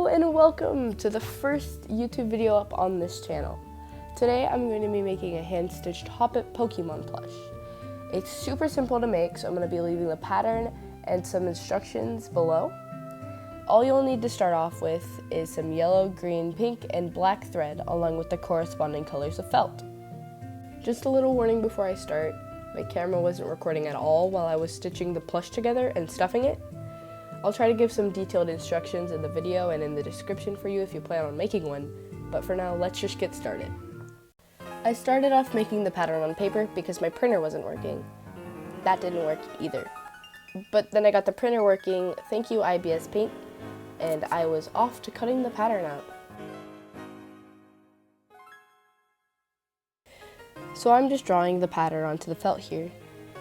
and welcome to the first YouTube video up on this channel. Today I'm going to be making a hand-stitched Hoppip Pokemon plush. It's super simple to make, so I'm going to be leaving the pattern and some instructions below. All you'll need to start off with is some yellow, green, pink, and black thread along with the corresponding colors of felt. Just a little warning before I start, my camera wasn't recording at all while I was stitching the plush together and stuffing it. I'll try to give some detailed instructions in the video and in the description for you if you plan on making one, but for now, let's just get started. I started off making the pattern on paper because my printer wasn't working. That didn't work either. But then I got the printer working, thank you IBS Paint, and I was off to cutting the pattern out. So I'm just drawing the pattern onto the felt here.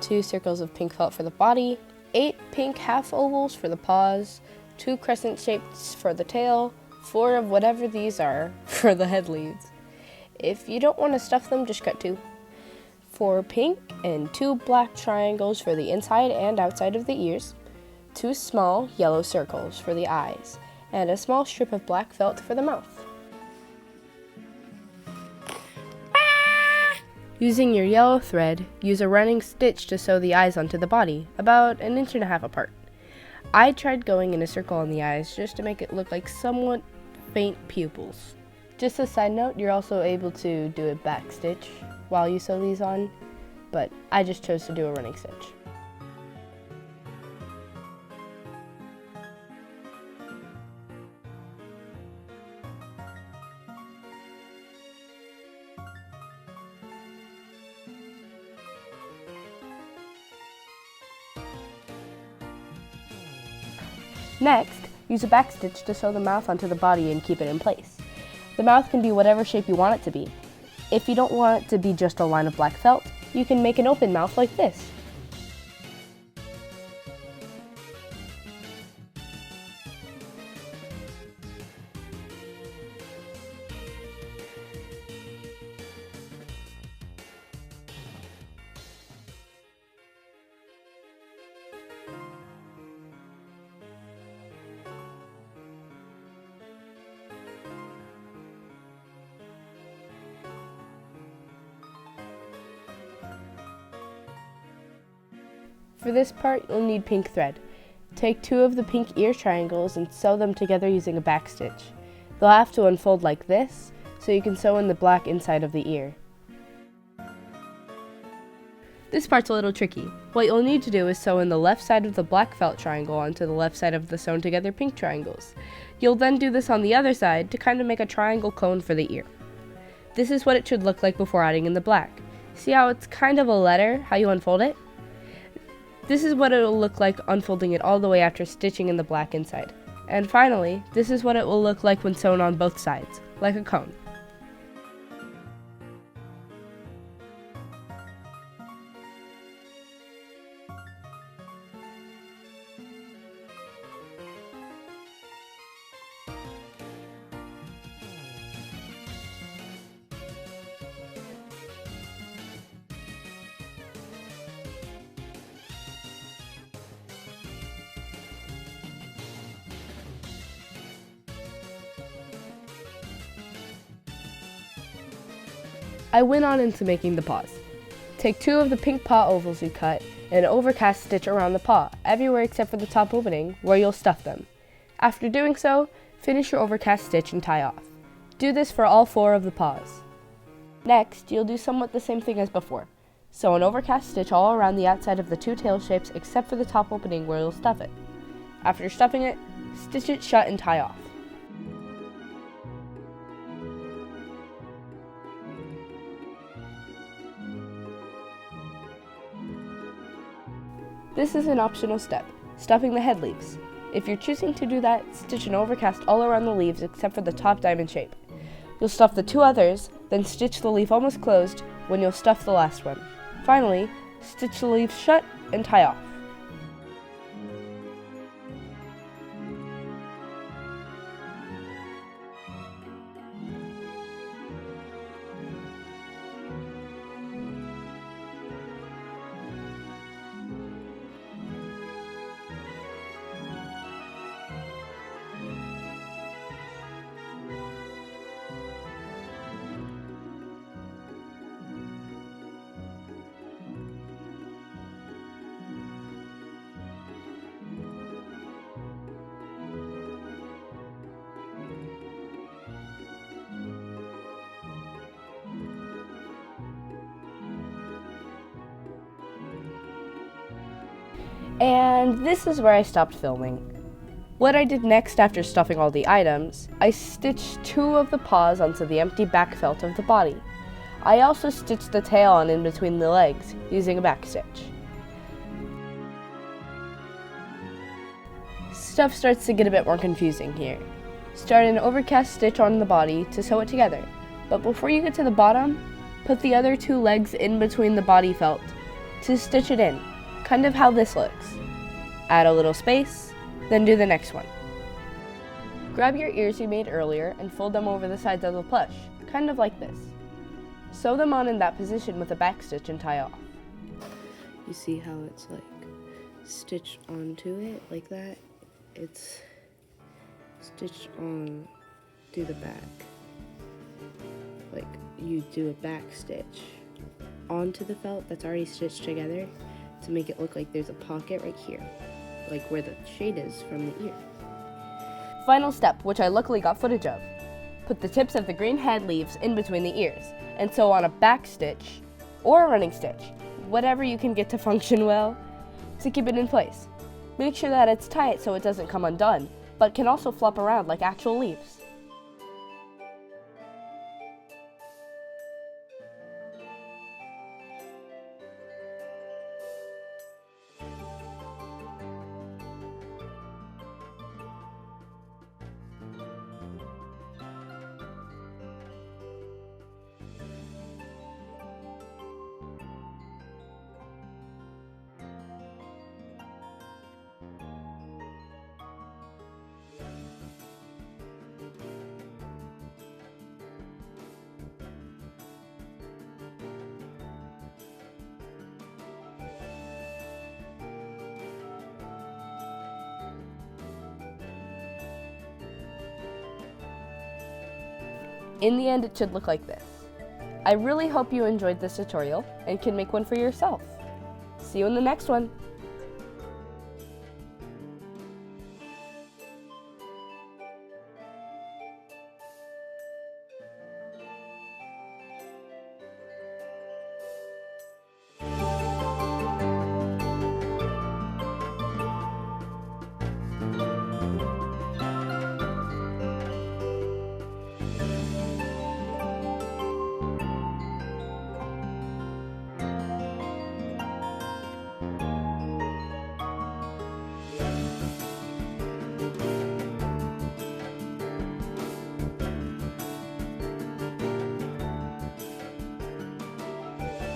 2 circles of pink felt for the body, 8 pink half ovals for the paws, 2 crescent shapes for the tail, 4 of whatever these are for the head leaves. If you don't want to stuff them, just cut 2. 4 pink and 2 black triangles for the inside and outside of the ears, 2 small yellow circles for the eyes, and a small strip of black felt for the mouth. Using your yellow thread, use a running stitch to sew the eyes onto the body, about 1.5 inches apart. I tried going in a circle on the eyes just to make it look like somewhat faint pupils. Just a side note, you're also able to do a back stitch while you sew these on, but I just chose to do a running stitch. Next, use a back stitch to sew the mouth onto the body and keep it in place. The mouth can be whatever shape you want it to be. If you don't want it to be just a line of black felt, you can make an open mouth like this. For this part, you'll need pink thread. Take 2 of the pink ear triangles and sew them together using a back stitch. They'll have to unfold like this, so you can sew in the black inside of the ear. This part's a little tricky. What you'll need to do is sew in the left side of the black felt triangle onto the left side of the sewn together pink triangles. You'll then do this on the other side to kind of make a triangle cone for the ear. This is what it should look like before adding in the black. See how it's kind of a letter, how you unfold it? This is what it will look like unfolding it all the way after stitching in the black inside. And finally, this is what it will look like when sewn on both sides, like a cone. I went on into making the paws. Take 2 of the pink paw ovals you cut and overcast stitch around the paw, everywhere except for the top opening, where you'll stuff them. After doing so, finish your overcast stitch and tie off. Do this for all 4 of the paws. Next, you'll do somewhat the same thing as before. Sew an overcast stitch all around the outside of the 2 tail shapes except for the top opening where you'll stuff it. After stuffing it, stitch it shut and tie off. This is an optional step, stuffing the head leaves. If you're choosing to do that, stitch an overcast all around the leaves except for the top diamond shape. You'll stuff the 2 others, then stitch the leaf almost closed when you'll stuff the last one. Finally, stitch the leaf shut and tie off. And this is where I stopped filming. What I did next after stuffing all the items, I stitched 2 of the paws onto the empty back felt of the body. I also stitched the tail on in between the legs using a back stitch. Stuff starts to get a bit more confusing here. Start an overcast stitch on the body to sew it together, but before you get to the bottom, put the other 2 legs in between the body felt to stitch it in, kind of how this looks. Add a little space, then do the next one. Grab your ears you made earlier and fold them over the sides of the plush, kind of like this. Sew them on in that position with a back stitch and tie off. You see how it's like stitched onto it like that? It's stitched on to the back. Like you do a back stitch onto the felt that's already stitched together to make it look like there's a pocket right here, like where the shade is from the ear. Final step, which I luckily got footage of. Put the tips of the green head leaves in between the ears and sew on a back stitch or a running stitch, whatever you can get to function well, to keep it in place. Make sure that it's tight so it doesn't come undone, but can also flop around like actual leaves. In the end, it should look like this. I really hope you enjoyed this tutorial and can make one for yourself. See you in the next one.